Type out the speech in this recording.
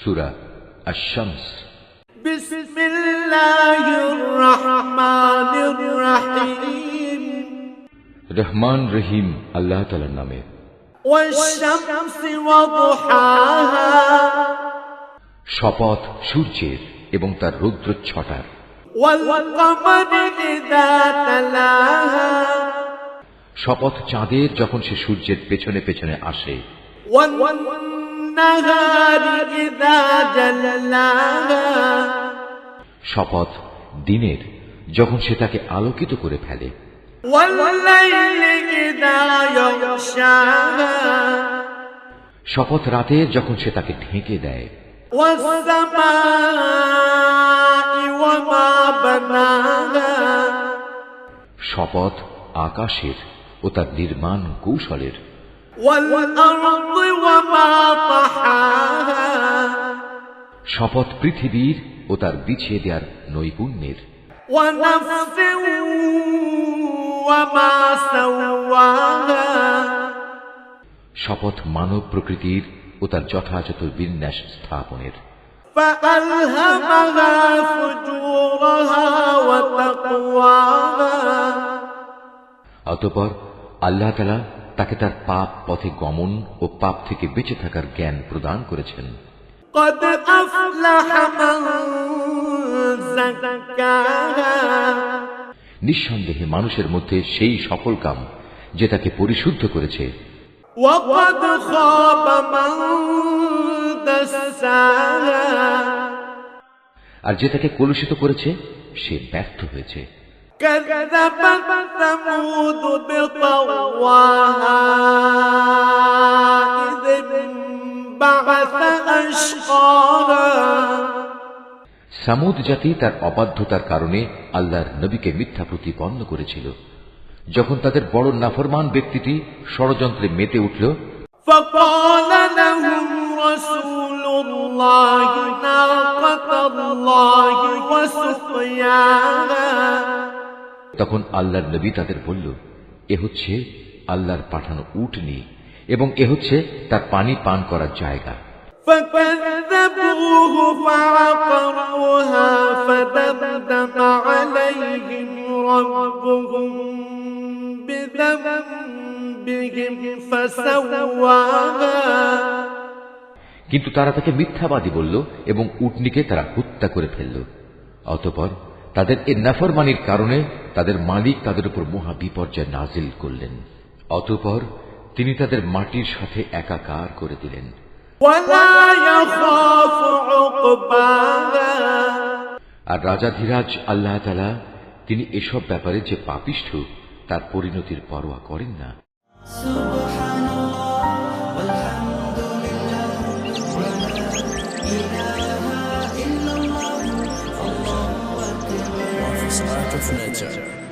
সূরা আশ-শামস। বিসমিল্লাহির রহমানির রহিম। রহমান রহিম আল্লাহ তাআলার নামে। ওয়াশ-শামসি ওয়া দুহাহা। শপথ সূর্যের এবং তার রৌদ্রচ্ছটার। ওয়াল কমারি ইযা তালাহা। শপথ চাঁদের যখন সে সূর্যের পেছনে পেছনে আসে। ওয়ান নাহারি ইযা জাল্লাহা। শপথ দিনের যখন সে তাকে আলোকিত করে ফেলে। ওয়াল লাইলি ইযা ইয়াগশাহা। শপথ রাতের যখন সে তাকে ঢেকে দেয়। ওয়াস সামাই ওয়া মা বানাহা। শপথ আকাশের ও তার নির্মাণ কৌশলের। ওয়াল আরদি ওয়া মা তাহাহা। শপথ পৃথিবীর ও তার বিছিয়ে দেওয়ার নৈপুণ্যের। ওয়া নাফসিন ওয়া মা সাওয়াহা। শপথ মানব প্রকৃতির ও তার যথাযথ বিন্যাস স্থাপনের। ফাআলহামাহা ফুজুরাহা ওয়া তাকওয়াহা। অতঃপর আল্লাহ তাআলা তাকে তার পাপ পথে গমন ও পাপ থেকে বেঁচে থাকার জ্ঞান প্রদান করেছেন। قد أفلح من زكاها। নিঃসন্দেহে মানুষের মধ্যে সেই সফল কাম যে তাকে পরিশুদ্ধ করেছে। وقد خاب من دساها। আর যে তাকে কলুষিত করেছে সে ব্যর্থ হয়েছে। كذبت ثمود بطغواها إذ انبعث أشقاها। সামুদ জাতি তার অবাধ্যতার কারণে আল্লাহর নবীকে মিথ্যা প্রতিপন্ন করেছিল। যখন তাদের বড় নাফরমান ব্যক্তিটি ষড়যন্ত্রে মেতে উঠল। فقال لهم رسول الله ناقة الله وسقياها। তখন আল্লাহর নবী তাদের বলল, এ হচ্ছে আল্লাহর পাঠানো উটনী এবং এ হচ্ছে তার পানি পান করার জায়গা। فكذبوه فعقروها فدمدم عليهم ربهم بذنبهم فسواها। কিন্তু তারা তাকে মিথ্যাবাদী বলল এবং উটনীকে তারা হত্যা করে ফেলল। অতঃপর তাদের এ নাফরমানির কারণে তাদের মালিক তাদের উপর মহা বিপর্যয় নাজিল করলেন। অতঃপর তিনি তাদের মাটির সাথে একাকার করে দিলেন। ولا يخاف عقباها। আর রাজাধিরাজ আল্লাহ তাআলা তিনি এসব ব্যাপারে যে পাপিষ্ঠ তার পরিণতির পরোয়া করেন না। সুবহানাল্লাহ ওয়ালহামদুলিল্লাহ ওয়া লা ইলাহা ইল্লাল্লাহ আল্লাহু আকবার। Office Art of Nature.